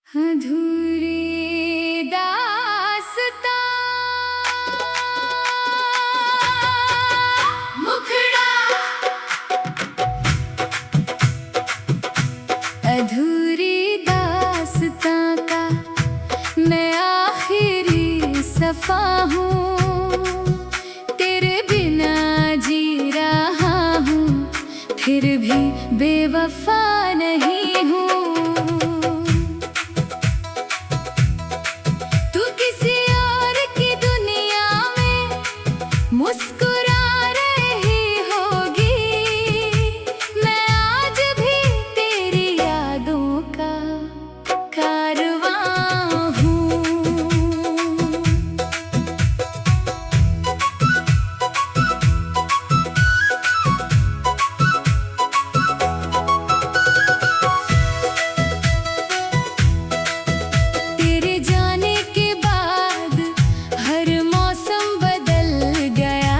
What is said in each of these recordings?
अधूरी दास्तां मुखड़ा अधूरी दास्तां का मैं आखिरी सफ़ा हूँ। तेरे बिना जी रहा हूँ, फिर भी बेवफा नहीं हूँ। मुस्कुरा रही होगी, मैं आज भी तेरी यादों का कारवां हूँ। तेरे जाने के बाद हर मौसम बदल गया,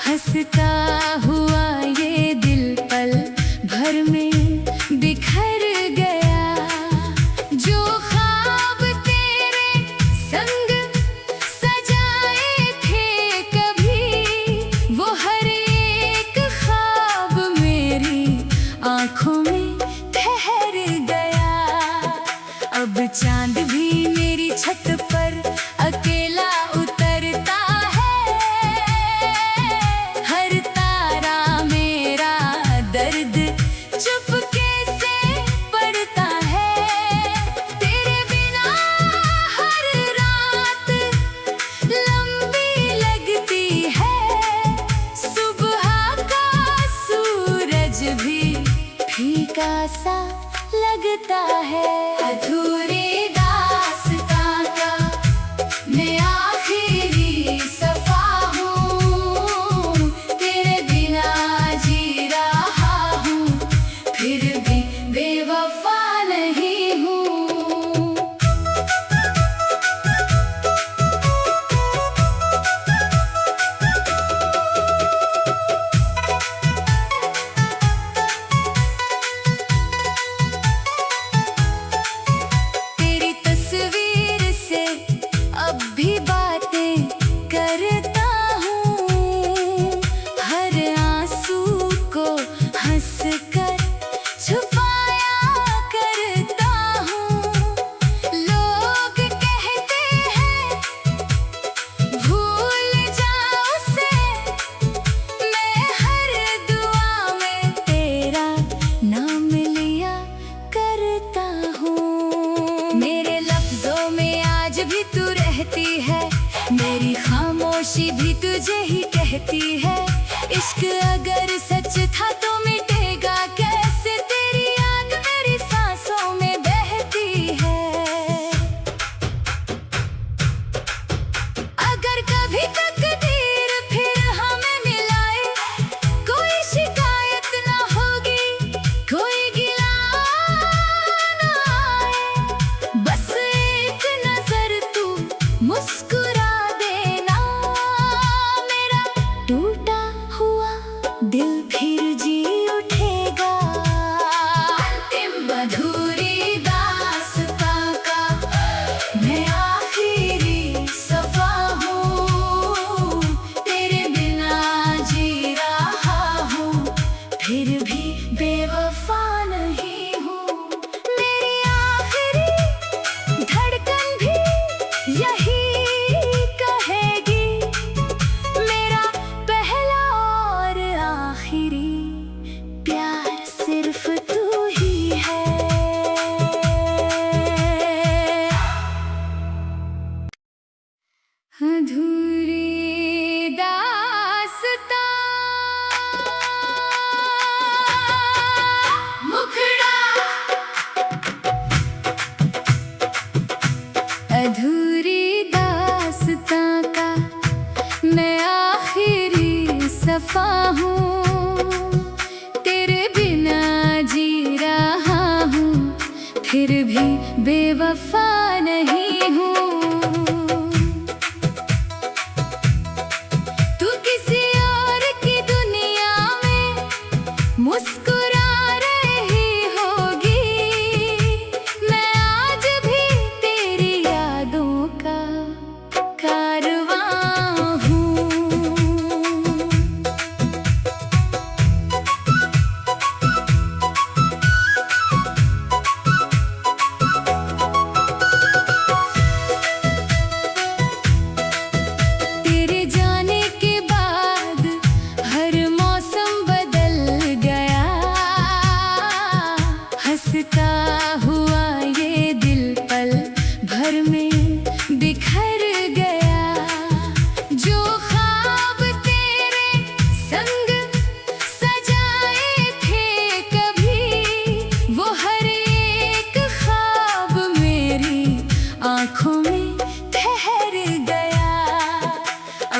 हंसता हुआ ये दिल पल भर में बिखर गया। जो ख्वाब तेरे संग सजाए थे कभी, वो हर एक ख्वाब मेरी आंखों में ठहर गया। अब चांद भी मेरी छत पर अकेला उतरता है, हर तारा मेरा दर्द चुपके से पढ़ता है। तेरे बिना हर रात लंबी लगती है, सुबह का सूरज भी फीका सा लगता है। अधूरी दास्तां का मैं आखिरी सफ़ा हूँ। तेरे बिना जी रहा हूँ, फिर भी बेवफा नहीं हूँ। अब भी बातें करता हूँ, हर आंसू को हंसकर छुपाया करता हूँ। लोग कहते हैं भूल जाओ उसे, मैं हर दुआ में तेरा नाम लिया करता हूँ। मेरे लफ्जों में आज भी तू रहती है, मेरी खामोशी भी तुझे ही कहती है। इश्क अगर सच था तो मिटेगा कैसे, तेरी याद मेरी सांसों में बहती है। अगर कभी तकदीर फिर हमें मिलाए, कोई शिकायत ना होगी, कोई गिला ना आए। बस एक नजर तू मुस्कुरा देना, मेरा टूटा हुआ दिल फिर जी उठेगा। अंतिम अधूरी दास्तां का मैं आखिरी सफ़ा हूँ। तेरे बिना जी रहा हूँ, फिर भी बेवफा नहीं हूँ। मेरी आखिरी धड़कन भी यही कहेगी, मेरा पहला और आखिरी प्यार सिर्फ तू ही है। अधूरी दास्तां मुखड़ा अधूरी दास्तां का मैं आखिरी सफ़ा हूँ। तेरे बिना जी रहा हूँ, फिर भी बेवफा नहीं हूँ। तू किसी और की दुनिया में मुस्कुरा रही होगी, हंसता हुआ ये दिल पल भर में बिखर गया। जो ख्वाब तेरे संग सजाए थे कभी, वो हर एक ख्वाब मेरी आंखों में ठहर गया।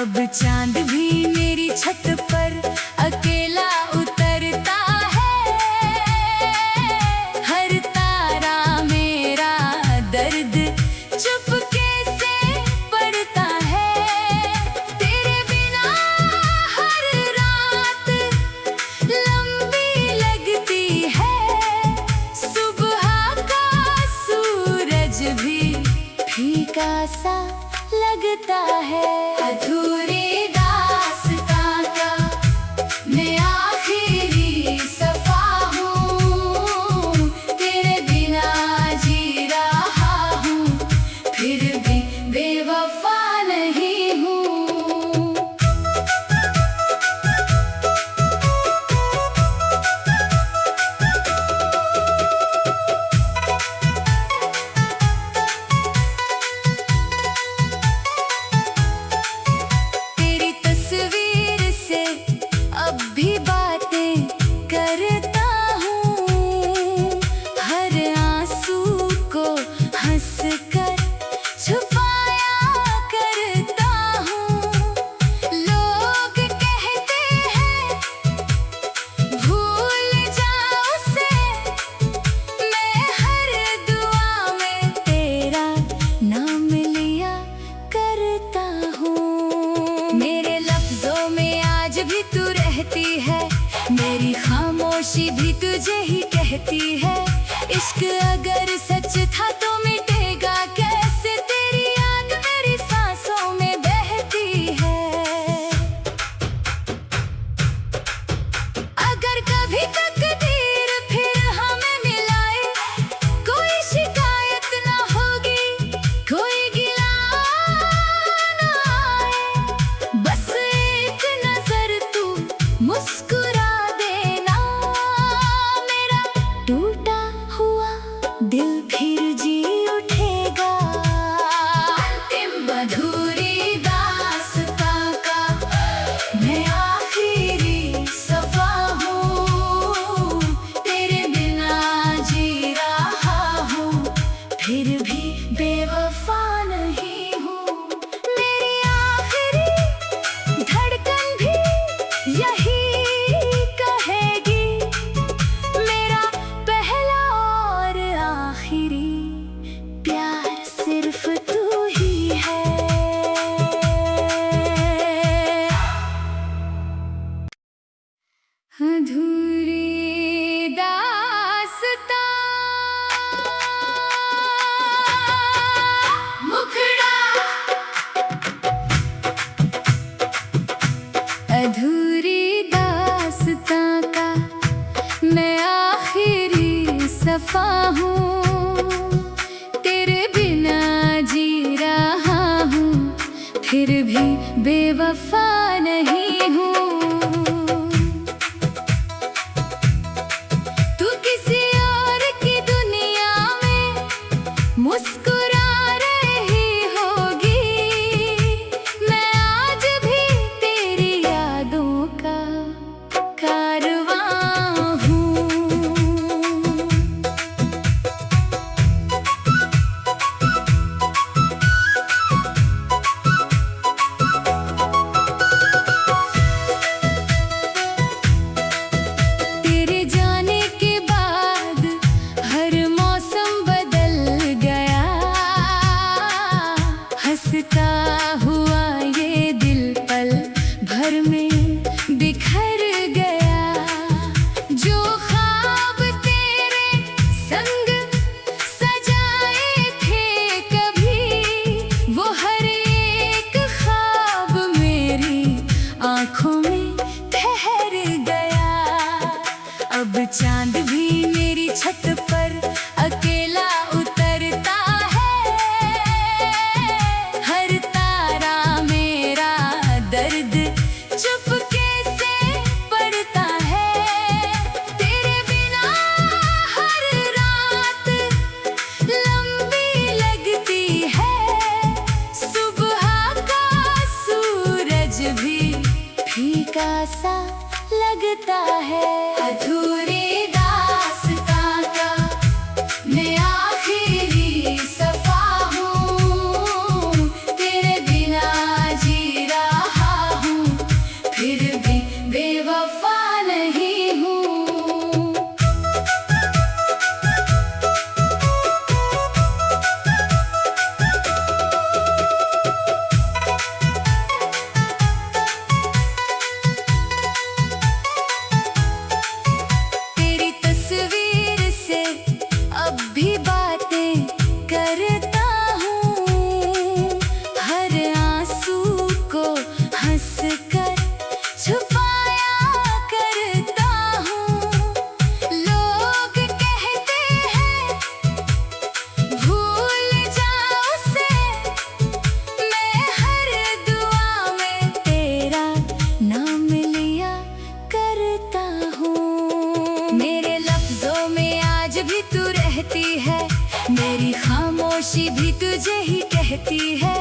अब चांद भी मेरी छत पर अकेला उतरता है, हर तारा मेरा दर्द चुपके से पड़ता है। तेरे बिना हर रात लंबी लगती है, सुबह का सूरज भी फीका सा लगता है। अधूरी दास्तां का मैं आखिरी सफा हूँ, तेरे बिना जी रहा हूँ, फिर भी बेवफा नहीं हूँ। तेरी तस्वीर से अब भी बातें करता हूँ, हर आंसू को हंसकर छुपाया करता हूँ। लोग कहते हैं भूल जाओ उसे, मैं हर दुआ में तेरा नाम लिया करता हूँ। मेरे लफ्जों में आज भी तू रहती है, मेरी खामोशी भी तुझे ही कहती है। इश्क अगर सच था तो मिटेगा कैसे, तेरी याद मेरी सांसों में बहती है। अगर कभी तकदीर फिर हमें मिलाए, कोई शिकायत ना होगी, कोई गिला ना आए। बस एक नजर तू मुस्कुरा देना, मेरा टूटा हुआ दिल फिर जी उठेगा। अंतिम अधूरी दास्तां का मैं आखिरी सफा हूँ, तेरे बिना जी रहा हूँ, फिर भी बेवफा नहीं हूँ। मेरी आखिरी धड़कन भी यही कहेगी, मेरा पहला और आखिरी प्यार सिर्फ तू ही है। अधूरी दास्तां मुखड़ा, अधूरी दास्तां का मैं आखिरी सफा हूँ, तेरे बिना जी रहा हूँ, फिर भी बेवफा नहीं हूँ। तू किसी और की दुनिया में मुस्कुरा रही होगी, मैं आज भी तेरी यादों का कारवां हूँ। तेरे जाने के बाद हर मौसम बदल गया, हंसता हुआ ये दिल पल भर में बिखर गया। जो ख्वाब तेरे संग सजाए थे कभी, वो हर एक ख्वाब मेरी आंखों में ठहर गया। अब चांद भी मेरी छत पर अकेला उतरता है, हर तारा मेरा दर्द चुपके से पड़ता है। तेरे बिना हर रात करता है। अधूरी दास्तां का मैं आखिरी सफा हूँ, तेरे बिना जी रहा हूँ, फिर भी बेवफा नहीं हूँ। तेरी तस्वीर से अब भी बातें करता हूँ, हर आंसू को हंस कर छुपाया करता हूँ। लोग कहते हैं भूल जाओ उसे, मैं हर दुआ में तेरा नाम लिया करता हूँ। मेरे लफ्जों में आज भी तू रहती है, मेरी खामोशी भी तुझे ही कहती है।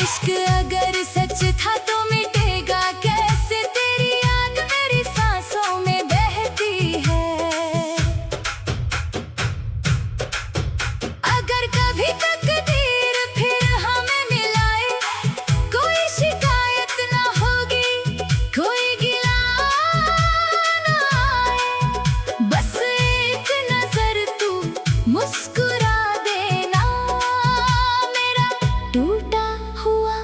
इश्क अगर सच था तो मिटेगा कैसे, तेरी याद मेरी सांसों में बहती है। अगर कभी तकदीर फिर हमें मिलाए, कोई शिकायत ना होगी, कोई गिला ना आए। बस एक नजर तू मुस्कुरा देना, मेरा टूटा हुआ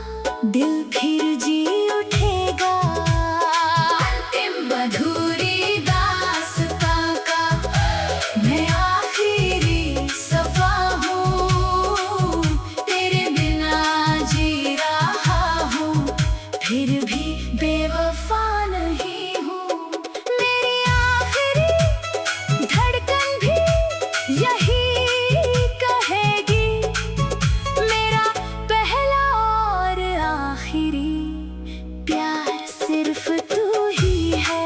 दिल फिर जी उठेगा। अंतिम अधूरी दास्तां का मैं आखिरी सफा हूँ, तेरे बिना जी रहा हूँ, फिर भी बेवफा नहीं हूँ। मेरी आखिरी धड़कन भी यही कहेगी, मेरा पहला और आखिरी प्यार सिर्फ तू ही है।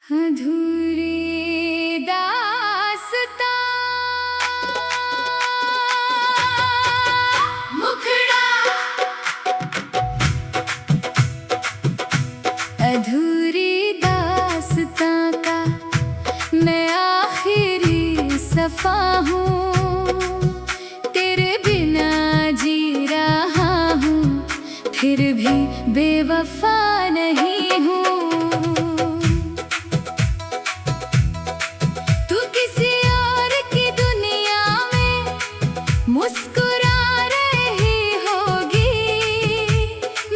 अधूरी दास्तां मुखड़ा, अधूरी दास्तां का मैं आखिरी सफा हूँ, तेरे बिना जी रहा हूँ, फिर भी बेवफा नहीं हूँ। तू किसी और की दुनिया में मुस्कुरा रही होगी,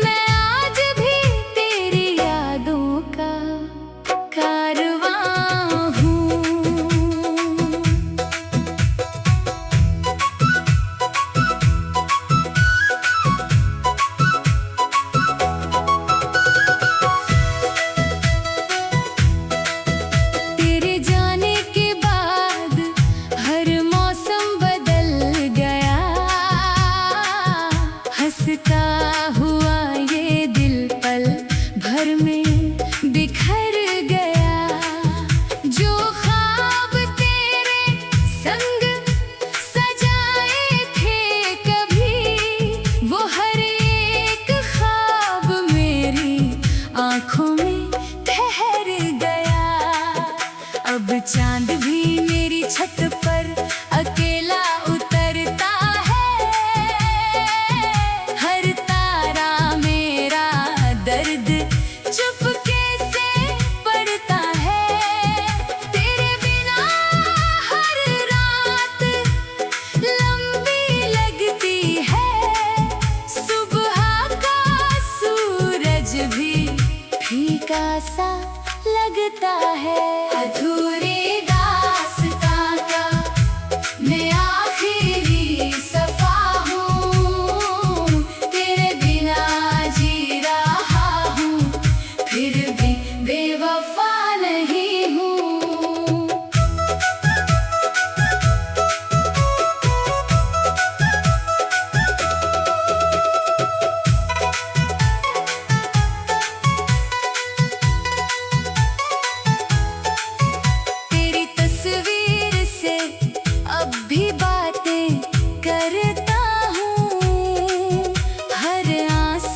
मैं आज भी तेरी यादों का कारवां हूँ। तेरे जाने के बाद हर मौसम बदल गया, हंसता हुआ ये दिल पल भर में बिखर गया। जो ख्वाब तेरे संग सजाए थे कभी, वो हर एक ख्वाब मेरी आंखों में ठहर गया। अब चांद भी मेरी छत पर अकेला उतरता है, हर तारा मेरा दर्द चुपके से पड़ता है। तेरे बिना हर रात लंबी लगती है, सुबह का सूरज भी फीका सा लगता है। अधूरी दास्तां का मैं आखिरी सफा हूँ, तेरे बिना जी रहा हूँ, फिर भी बेवफा नहीं हूँ। भी बातें करता हूँ, हर आंसू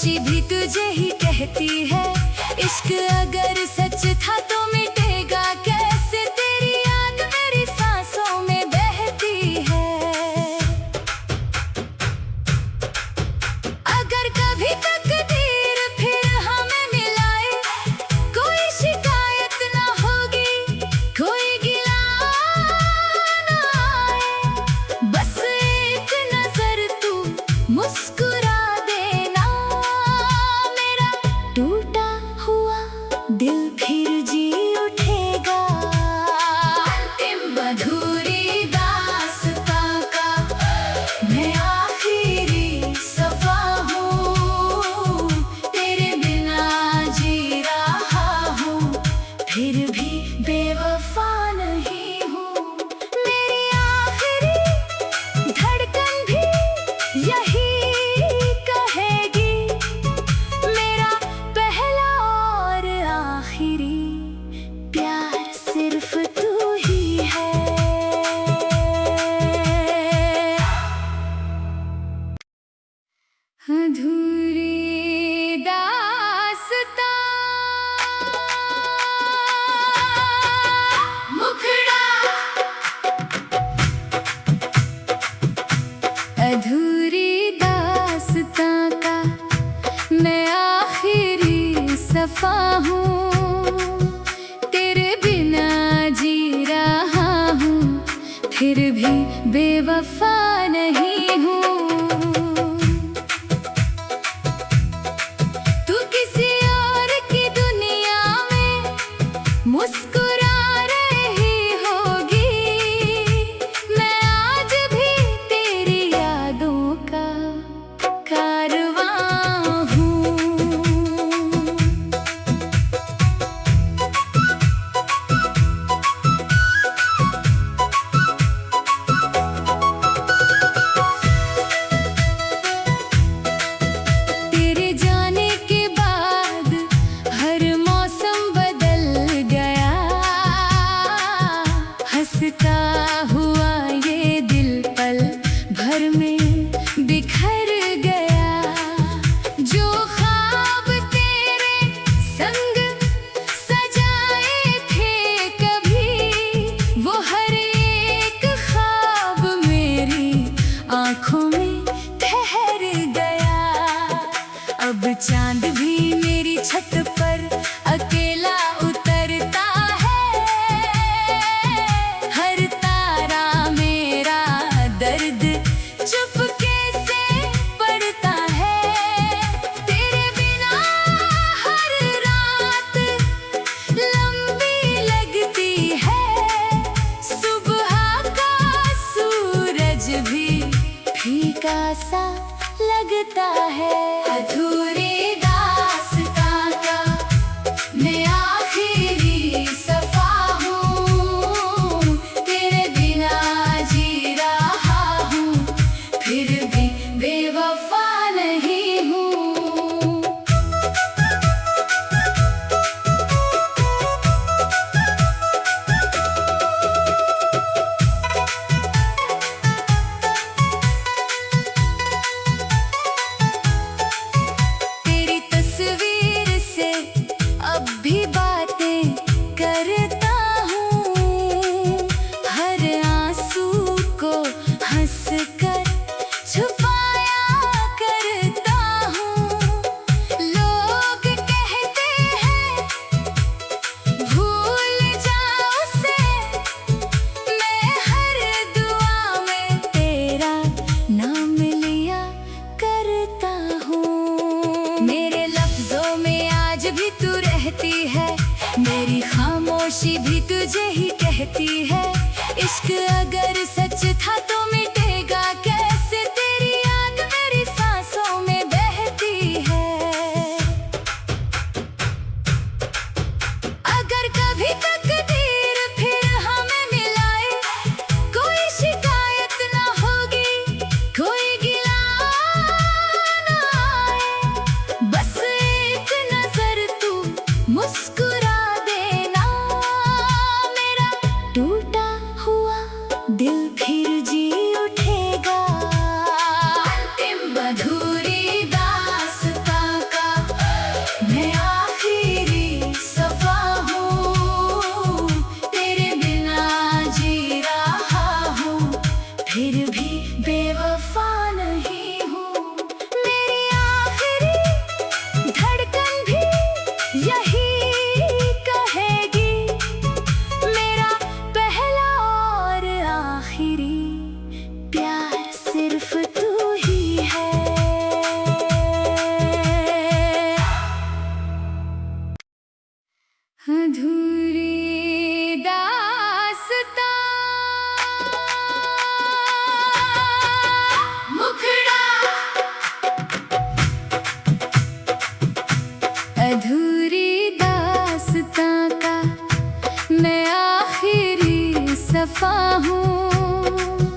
खामोशी भी तुझे ही कहती है। इश्क अगर सच था तो मिटेगा कैसे, तेरी याद मेरी सांसों में बहती है। अगर कभी तकदीर फिर हमें मिलाए, कोई शिकायत ना होगी, कोई गिला ना आए। बस एक नजर तू मुस्कुरा देना, मेरा टूटा हुआ दिल फिर जी उठेगा। अंतिम अधूरी दास्तां का मैं आखिरी सफा हूँ, तेरे बिना जी रहा हूँ, फिर भी बेवफा नहीं हूँ। मेरी आखिरी धड़कन भी यही कहेगी, मेरा पहला और आखिरी प्यार सिर्फ तू ही है। अधूरी दास्तां, मुखड़ा। अधूरी दास्तां का मैं आखिरी सफा हूँ, तेरे बिना जी रहा हूँ, फिर भी बेवफा नहीं हूँ। तू किसी और की दुनिया में मुस्कुरा रही होगी, मैं आज भी तेरी यादों का कारवां हूँ। तेरे जाने के बाद हर मौसम बदल गया, हंसता हुआ ये दिल पल भर में बिखर गया। जो ख्वाब तेरे संग सजाए थे कभी, वो हर एक ख्वाब मेरी आंखों में ठहर गया। अब चांद भी मेरी छत पर अकेला उतरता है, हर तारा मेरा दर्द चुपके से पड़ता है। तेरे बिना हर रात लंबी लगती है, सुबह का सूरज भी फीका सा लगता है। अधूरी दास्तां का मैं आखिरी सफा हूँ, तेरे बिना जी रहा हूँ, फिर भी बेवफा नहीं हूँ। तेरी तस्वीर से अब भी बातें करता हूँ, हर आंसू को हंस कर छुपाया करता हूँ। लोग कहते हैं भूल जाओ उसे, मैं हर दुआ में तेरा नाम लिया करता हूँ। मेरे लफ्जों में आज भी तू रहती है, मेरी खामोशी भी तुझे ही कहती है। इश्क अगर सच था तो मिटेगा कैसे, तेरी याद मेरी सांसों में बहती है। अगर कभी तकदीर फिर हमें मिलाए, कोई शिकायत ना होगी, कोई गिला ना आए। बस एक नजर तू मुस्कुरा देना, मेरा टूटा हुआ दिल फिर जी उठेगा। अंतिम अधूरी दास्तां बेवफा हूँ,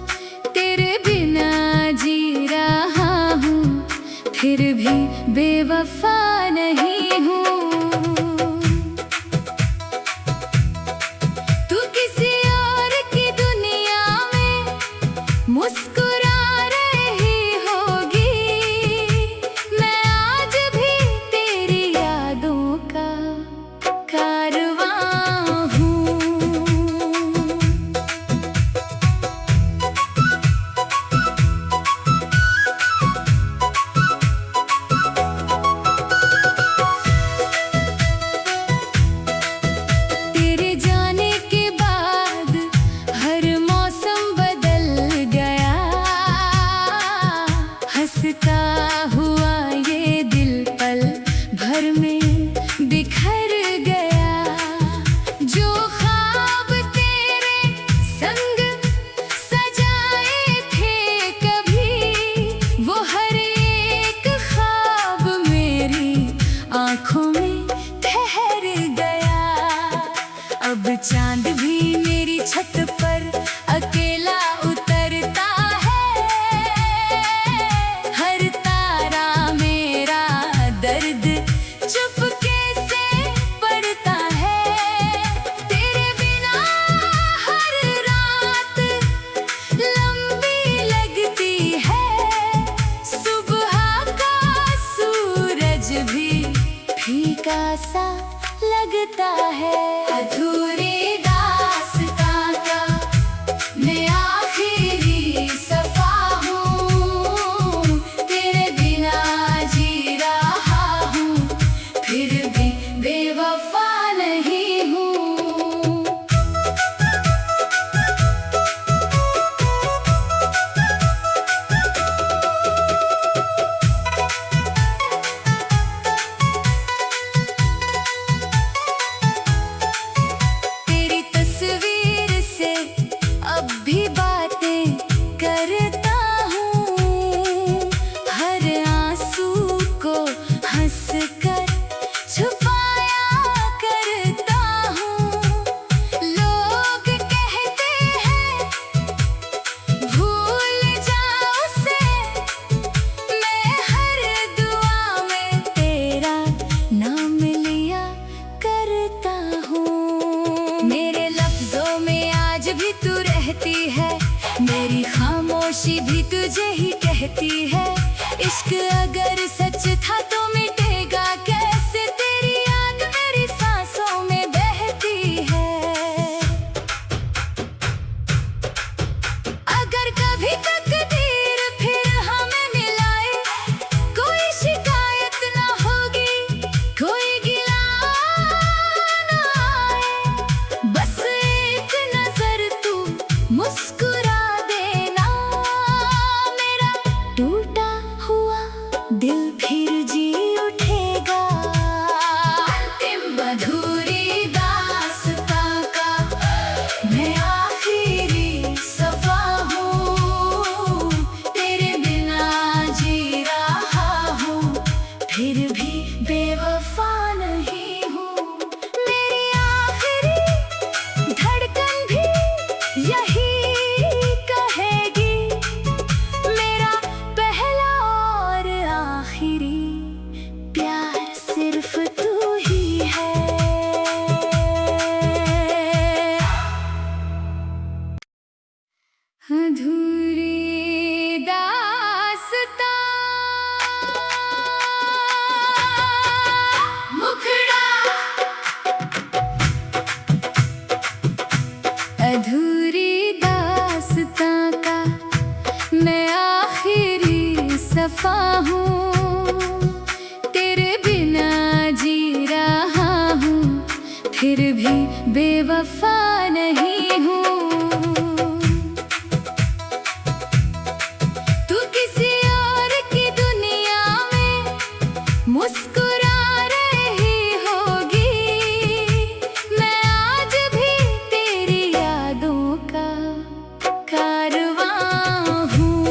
तेरे बिना जी रहा हूँ, फिर भी बेवफा नहीं हूँ। तू किसी और की दुनिया में मुस्कुरा रही होगी, मैं आज भी तेरी यादों का कारवां हूँ। तेरे जाने के बाद हर मौसम बदल गया, हंसता हुआ ये दिल पल भर में बिखर गया। जो ख्वाब तेरे संग सजाए थे कभी, वो हर एक ख्वाब मेरी आंखों में ठहर गया। अब चांद भी मेरी छत पर अकेला उतरता है, हर तारा मेरा दर्द चुपके से पड़ता है। तेरे बिना हर रात लंबी लगती है, सुबह का सूरज भी फीका सा लगता है। अधूरी दास्तां का मैं आखिरी सफा हूँ, तेरे बिना जी रहा हूँ, फिर भी बेवफा नहीं हूँ। तेरी तस्वीर से अब भी बातें करता हूँ, हर आंसू को हंसकर छुपाया करता हूँ। लोग कहते हैं भूल जाओ उसे, मैं हर दुआ में तेरा नाम लिया करता हूँ। मेरे लफ्जों में आज भी तू रहती है, मेरी खामोशी भी तुझे ही कहती है। इश्क अगर सच था तो मिटेगा कैसे, तेरी याद मेरी सांसों में बहती है। अगर कभी तकदीर फिर हमें मिलाए, कोई शिकायत ना होगी, कोई गिला ना आए। बस एक नजर तू मुस्कुरा देना, मेरा टूटा हुआ दिल फिर जी उठेगा। अंतिम अधूरी दास्तां का मैं आखिरी सफा हूँ, तेरे बिना जी रहा हूँ, फिर भी बेवफा नहीं हूँ। मेरी आखिरी धड़कन भी यही कहेगी, मेरा पहला और आखिरी प्यार सिर्फ तू ही है। अधूरी दास्तां मुखड़ा, अधूरी दास्तां का मैं आखिरी सफा हूँ, तेरे बिना जी रहा हूँ, फिर भी बेवफा नहीं हूँ। तू किसी और की दुनिया में मुस्कुरा रही होगी, मैं आज भी तेरी यादों का कारवां हूँ।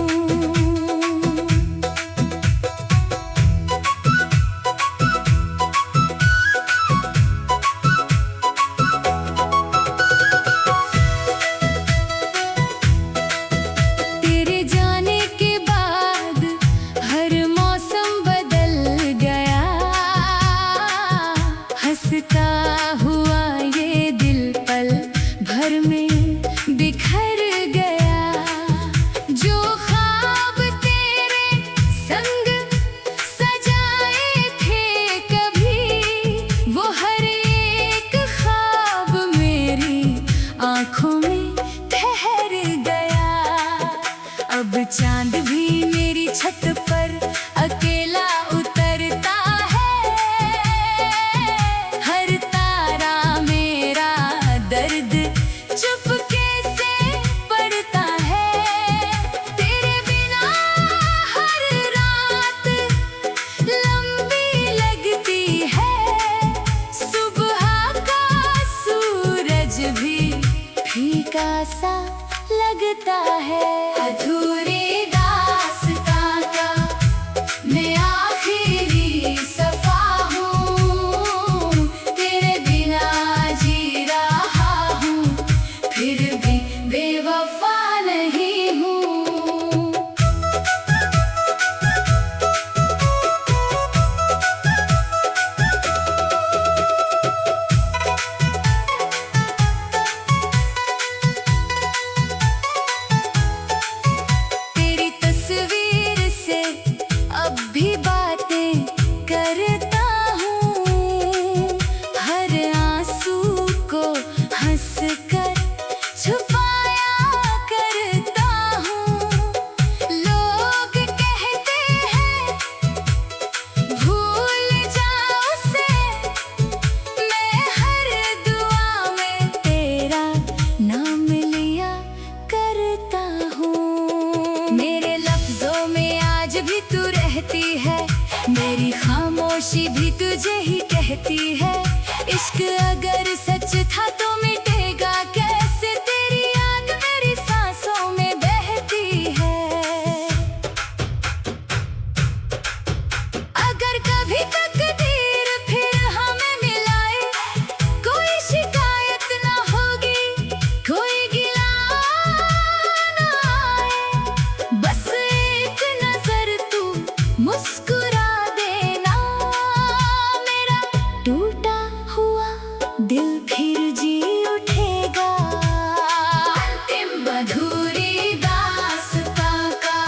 बिखर गया। जो ख्वाब तेरे संग सजाए थे कभी, वो हर एक ख्वाब मेरी आंखों में ठहर गया। अब चांद भी मेरी छत पर अकेला उतरता है, हर तारा मेरा दर्द चुपके से पड़ता है। तेरे बिना हर रात लंबी लगती है, सुबह का सूरज भी फीका सा लगता है। अधूरी दास्तां का मैं आखिरी सफा हूँ, तेरे बिना जी रहा हूँ, फिर भी बेवफा नहीं हूँ। तेरी तस्वीर से अब भी बातें करता हूँ, हर आंसू को हंस कर छुपाया करता हूँ। लोग कहते हैं भूल जाओ उसे, मैं हर दुआ में तेरा नाम लिया करता हूँ। मेरे लफ्जों में आज भी तू रहती है, मेरी खामोशी भी तुझे ही कहती है। इश्क अगर सच था तो मिटेगा कैसे, तेरी याद मेरी सांसों में बहती है। अगर कभी तकदीर फिर हमें मिलाए, कोई शिकायत ना होगी, कोई गिला ना आए। बस एक नजर तू मुस्कुरा देना, मेरा टूटा हुआ दिल फिर जी उठेगा। अंतिम अधूरी दास्तां का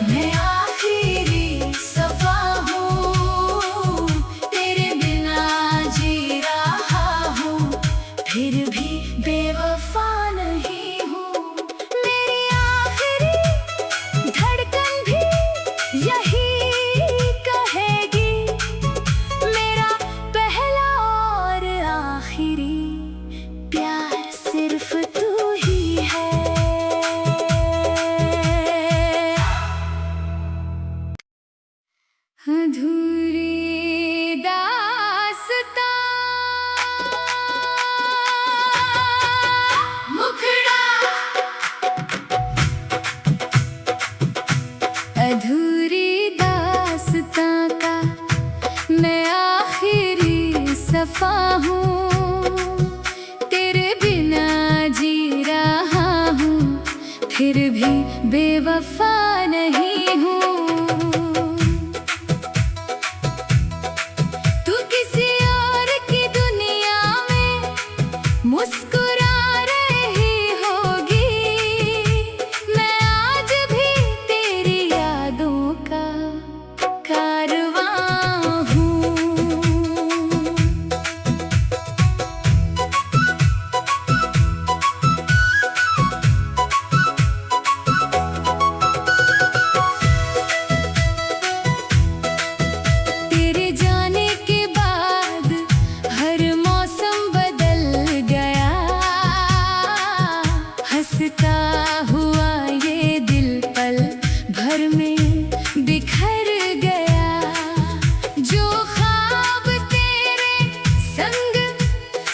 मैं आखिरी सफा हूँ, तेरे बिना जी रहा हूँ, फिर भी बेवफा नहीं हूँ। मेरी आखिरी धड़कन भी यही कहेगी, मेरा पहला और आखिरी प्यार सिर्फ तू ही है। अधूरी दास्तां मुखड़ा, अधूरी दास्तां का मैं आखिरी सफा हूँ, तेरे बिना जी रहा हूँ, फिर भी बेवफा नहीं हूँ। तू किसी और की दुनिया में मुस्कुरा रही होगी, मैं आज भी तेरी यादों का कारवां हूँ। तेरे जाने के बाद हर मौसम बदल गया, हंसता हुआ ये दिल पल भर में बिखर गया। जो ख्वाब तेरे संग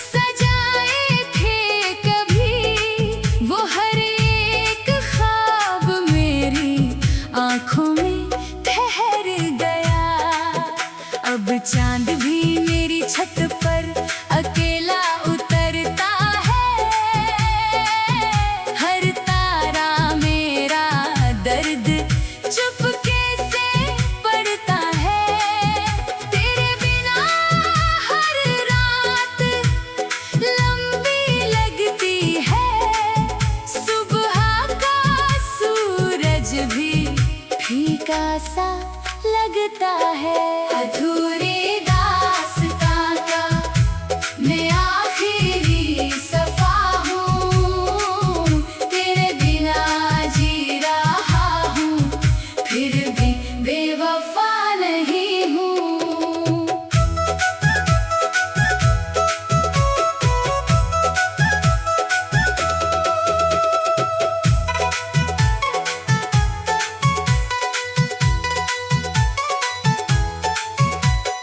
सजाए थे कभी, वो हर एक ख्वाब मेरी आंखों में ठहर गया। अब चांद भी मेरी छत पर अकेला उतरता है, हर तारा फीका सा लगता है। अधूरी दास्तां का मैं आखिरी सफा हूँ, तेरे बिना जी रहा हूँ, फिर भी बेवफा नहीं हूँ।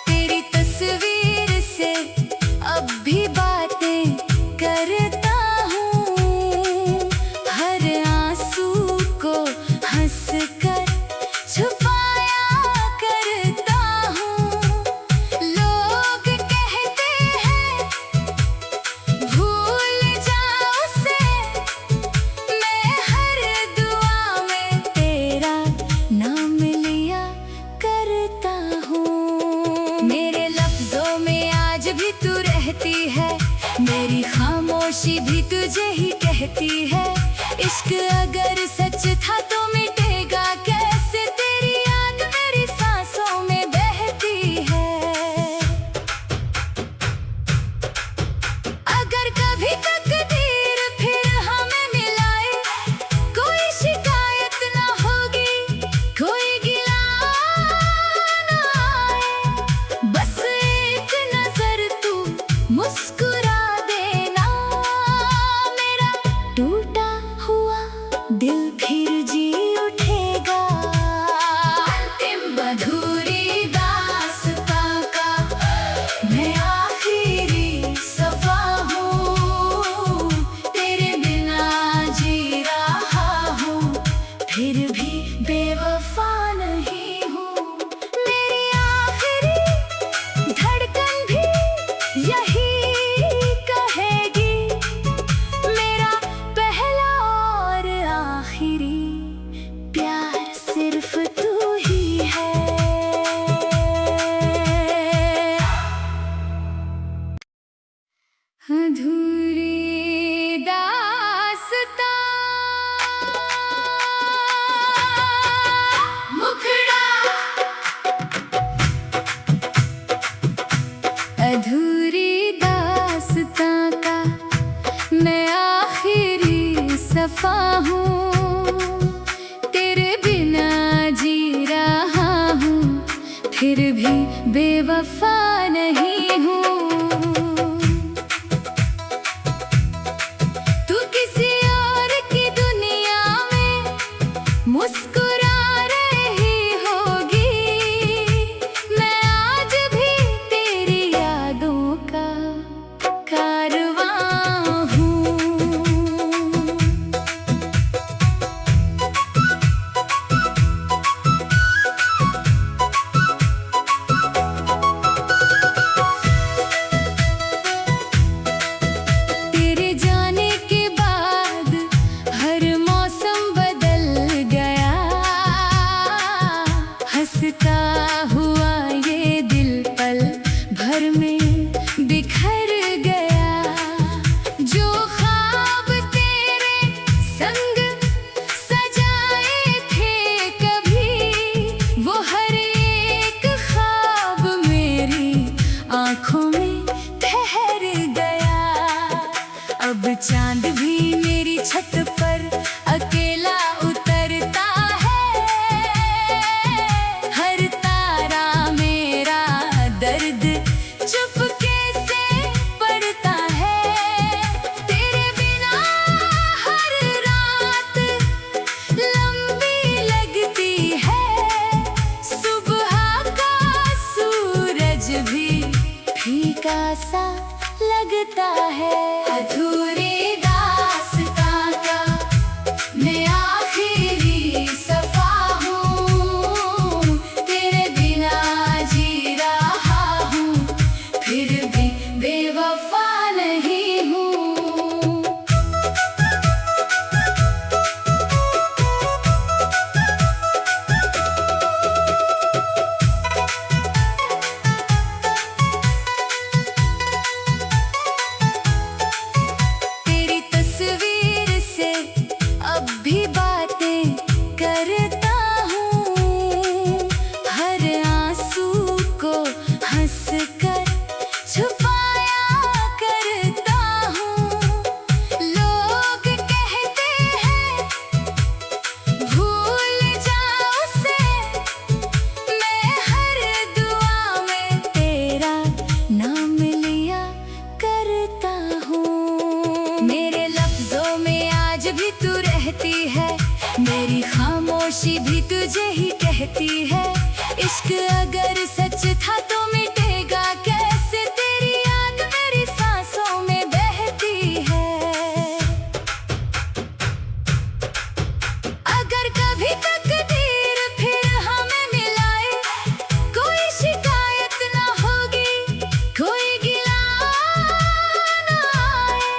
तेरी तस्वीर से अब भी बातें करता हूँ, हर आंसू को हंस कर छुपाया करता हूँ। लोग कहते हैं भूल जाओ उसे, मैं हर दुआ में तेरा नाम लिया करता हूँ। मेरे लफ्जों में आज भी तू रहती है, मेरी खामोशी भी तुझे ही कहती है। इश्क अगर सच था तो मिटेगा कैसे, तेरी याद मेरी सांसों में बहती है। अगर कभी तकदीर फिर हमें मिलाए, कोई शिकायत ना होगी, कोई गिला ना आए। बस एक नजर तू मुस्कुरा देना, मेरा टूटा हुआ दिल फिर जी उठेगा। अंतिम अधूरी दास्तां का मैं आखिरी सफा हूँ, तेरे बिना जी रहा हूँ, फिर भी बेवफा नहीं हूँ। मेरी आखिरी धड़कन भी यही कहेगी, मेरा पहला और आखिरी प्यार सिर्फ तू ही है। अधूरी दास्तां मुखड़ा, अधूरी दास्तां का मैं आखिरी सफा हूँ, तेरे बिना जी रहा हूँ, फिर भी बेवफा नहीं हूँ। तू किसी और की दुनिया में मुस्कुरा रही होगी, मैं आज भी तेरी यादों का कारवां हूँ। तेरे जाने के बाद हर मौसम बदल गया, हंसता हुआ ये दिल पल भर में बिखर गया। जो ख्वाब तेरे संग सजाए थे कभी, वो हर एक ख्वाब मेरी आंखों में ठहर गया। अब चांद भी मेरी छत पर अकेला उतरता है, हर तारा मेरा दर्द चुपके से पड़ता है। तेरे बिना हर रात लंबी लगती है, सुबह का सूरज भी फीका सा लगता है। अधूरी दास्तां का मैं आखिरी सफा हूँ, तेरे बिना जी रहा हूँ, फिर भी बेवफा नहीं हूँ। तू रहती है, मेरी खामोशी भी तुझे ही कहती है। इश्क अगर सच था तो मिटेगा कैसे, तेरी याद मेरी सांसों में बहती है। अगर कभी तकदीर फिर हमें मिलाए, कोई शिकायत ना होगी, कोई गिला ना आए।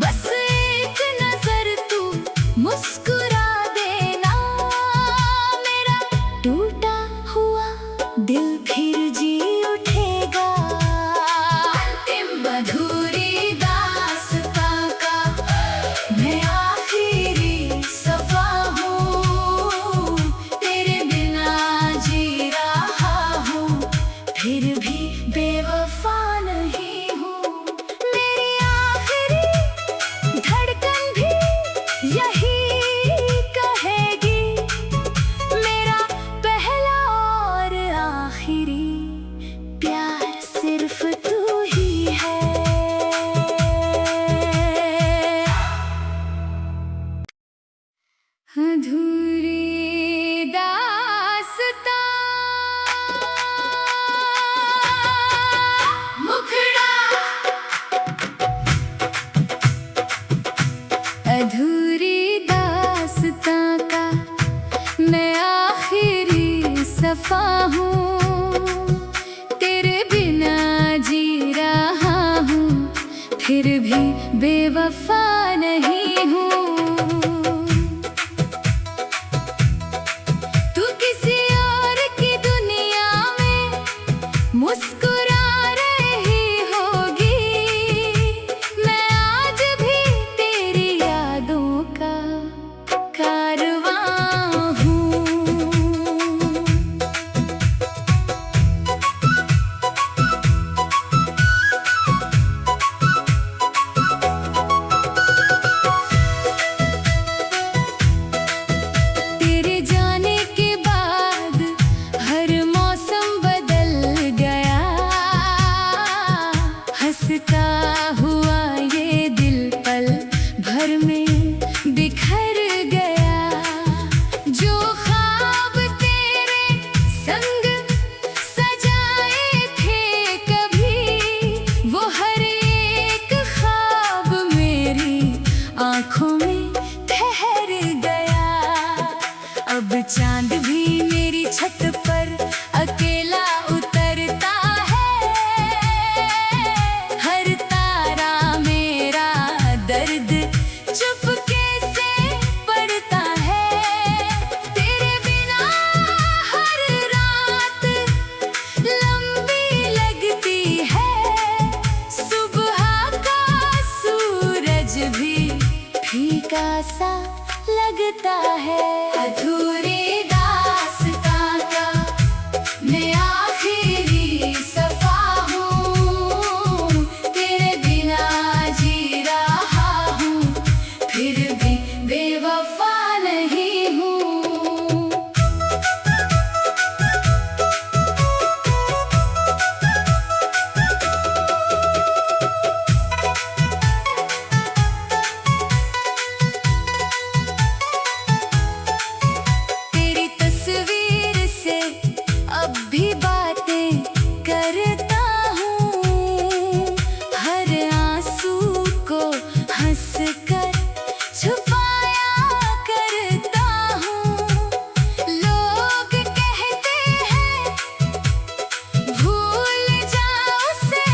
बस एक नजर तू मुस्कुरा देना, मेरा टूटा हुआ दिल फिर जी उठेगा। अंतिम अधूरी दास्तां का मैं आखिरी सफा हूँ, तेरे बिना जी रहा हूँ, फिर भी बेवफा नहीं हूँ। मेरी आखिरी धड़कन भी यही कहेगी, मेरा पहला और आखिरी प्यार सिर्फ तू ही है। अधूरी दास्तां, मुखड़ा। अधूरी दास्तां का मैं आखिरी सफा हूँ, तेरे बिना जी रहा हूँ, फिर भी बेवफा नहीं हूँ। तू किसी और की दुनिया में मुस्कुरा रही होगी, मैं आज भी तेरी यादों का कारवां हूँ। तेरे जाने के बाद हर मौसम बदल गया, हंसता हुआ ये दिल पल भर में बिखर गया। जो ख्वाब तेरे संग सजाए थे कभी, वो हर एक ख्वाब मेरी आंखों में ठहर गया। अब चांद भी मेरी छत पर अकेला उतरता है, हर तारा मेरा दर्द चुपके से पड़ता है। तेरे बिना हर रात लंबी लगती है, सुबह का सूरज भी फीका सा लगता है। अधूरी दास्तां का मैं आखिरी सफा हूँ, तेरे बिना जी रहा हूँ, फिर भी बेवफा नहीं हूँ। तेरी तस्वीर से अब भी बातें करता हूँ, हर आंसू को हंस कर छुपाया करता हूँ। लोग कहते हैं भूल जाओ उसे,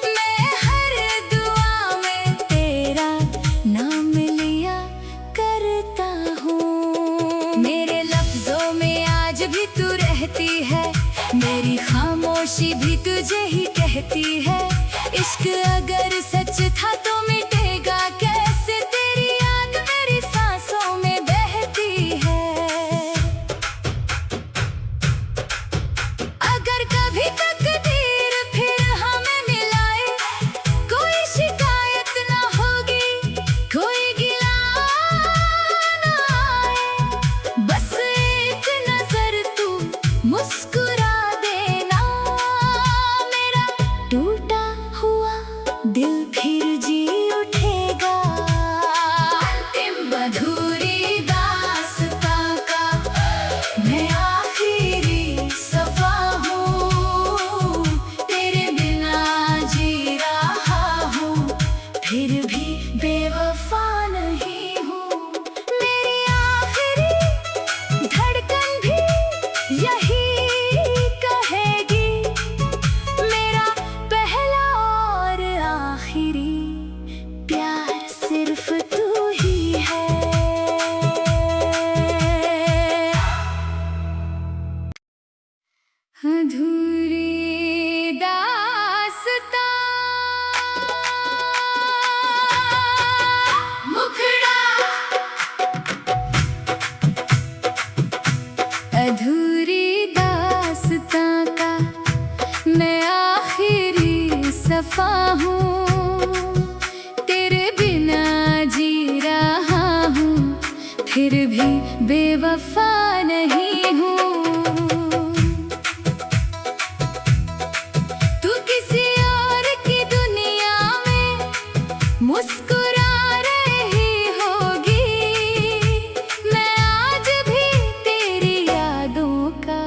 मैं हर दुआ में तेरा नाम लिया करता हूँ। मेरे लफ्जों में आज भी तू रहती है, मेरी खामोशी भी तुझे ही कहती है। इश्क अगर सच था तो मिटेगा कैसे, तेरी याद मेरी सांसों में बहती है। अगर कभी तकदीर फिर हमें मिलाए, कोई शिकायत ना होगी, कोई गिला ना आए। बस एक नजर तू मुस्कुरा देना, मेरा टूटा हुआ दिल अधूरी दास्तां का मैं आखिरी सफा हूँ, तेरे बिना जी रहा हूँ, फिर भी बेवफा नहीं हूँ। मेरी आखिरी धड़कन भी यही कहेगी, मेरा पहला और आखिरी प्यार सिर्फ तू ही है। अधूरी दास्तां मुखड़ा, अधूरी दास्तां का मैं आखिरी सफा हूँ, तेरे बिना जी रहा हूँ, फिर भी बेवफा नहीं हूँ। तू किसी और की दुनिया में मुस्कुरा रही होगी, मैं आज भी तेरी यादों का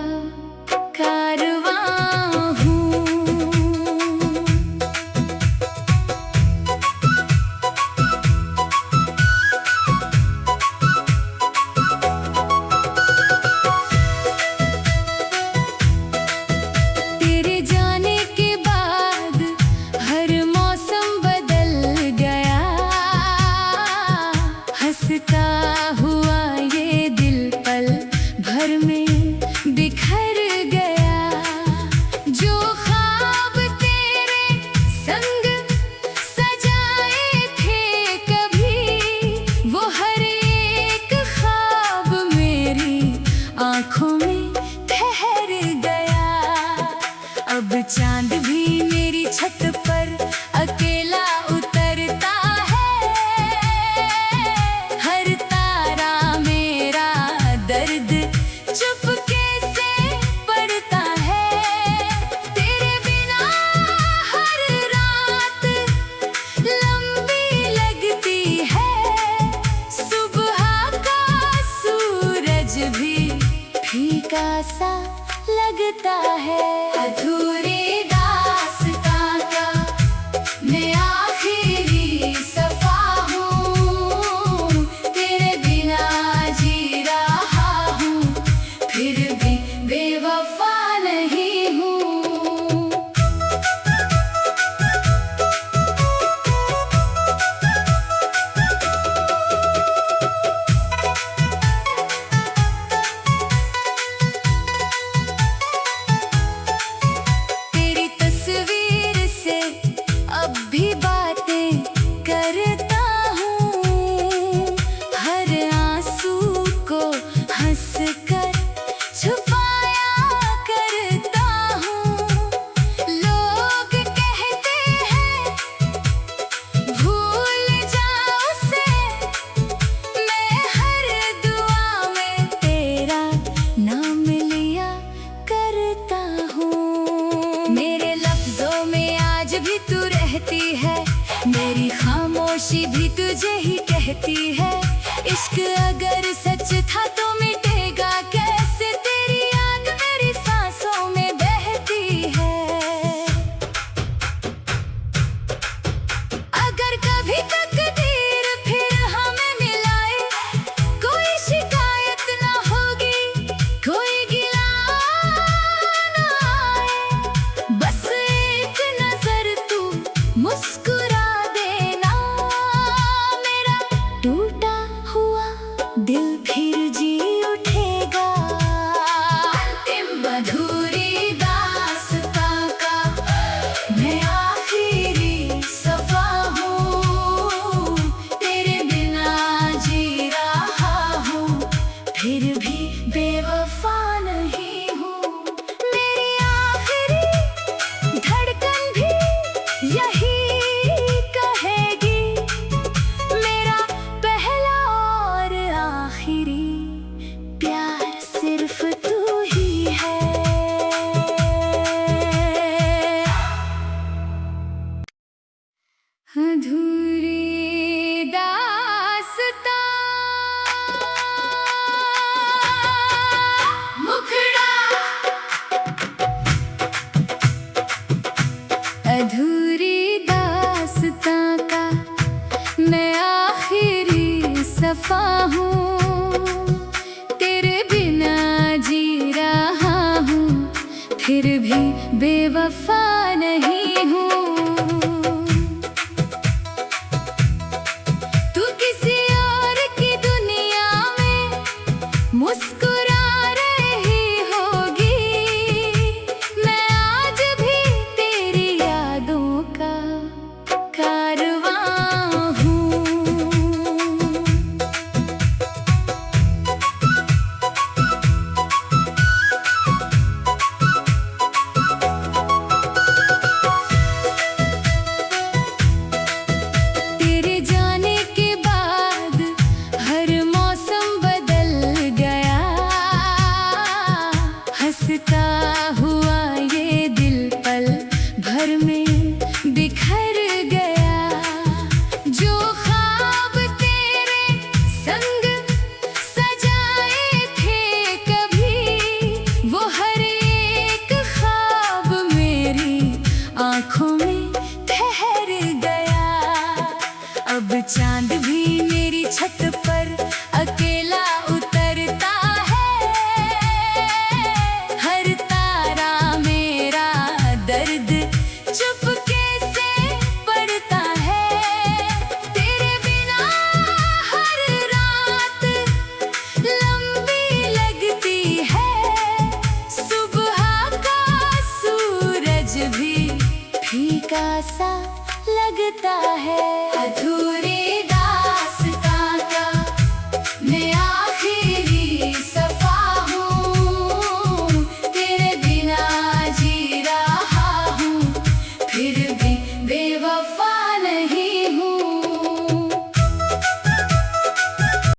कारवां हूँ। तेरे जाने के बाद हर मौसम बदल गया, हंसता हुआ ये दिल पल भर में बिखर गया। जो ख्वाब तेरे संग सजाए थे कभी, वो हर एक ख्वाब मेरी आंखों में ठहर गया। अब चांद भी मेरी छत पर अकेला उतरता है, हर तारा मेरा दर्द चुपके से पड़ता है। तेरे बिना हर रात लंबी लगती है, सुबह का सूरज भी फीका सा लगता है। अधूरी दास्तां का मैं आखिरी सफा हूँ, तेरे बिना जी रहा हूँ, फिर भी बेवफा नहीं हूँ। तेरी तस्वीर से अब भी बातें करता हूँ, हर आंसू को हंस कर छुपाया करता हूँ। लोग कहते हैं भूल जाओ उसे, मैं हर दुआ में तेरा नाम लिया करता हूँ। मेरे लफ्जों में आज भी तू रहती है, मेरी खामोशी भी तुझे ही कहती है। इश्क अगर सच था तो मिटेगा कैसे, तेरी याद मेरी सांसों में बहती है। अगर कभी तकदीर फिर हमें मिलाए, कोई शिकायत ना होगी, कोई गिला ना आए। बस एक नजर तू मुस्कुरा देना, मेरा टूटा हुआ वफा हूँ, तेरे बिना जी रहा हूँ, फिर भी बेवफा नहीं हूँ। तू किसी और की दुनिया में मुस्कुरा रही होगी, मैं आज भी तेरी यादों का कारवां हूँ। तेरे जाने के बाद हर मौसम बदल गया, हंसता हुआ ये दिल पल भर में बिखर गया। जो ख्वाब तेरे संग सजाए थे कभी, वो हर एक ख्वाब मेरी आंखों में ठहर गया। अब चांद भी मेरी छत पर अकेला उतरता है, हर तारा मेरा दर्द चुपके से पड़ता है। तेरे बिना हर रात लंबी लगती है, सुबह का सूरज भी फीका सा लगता है।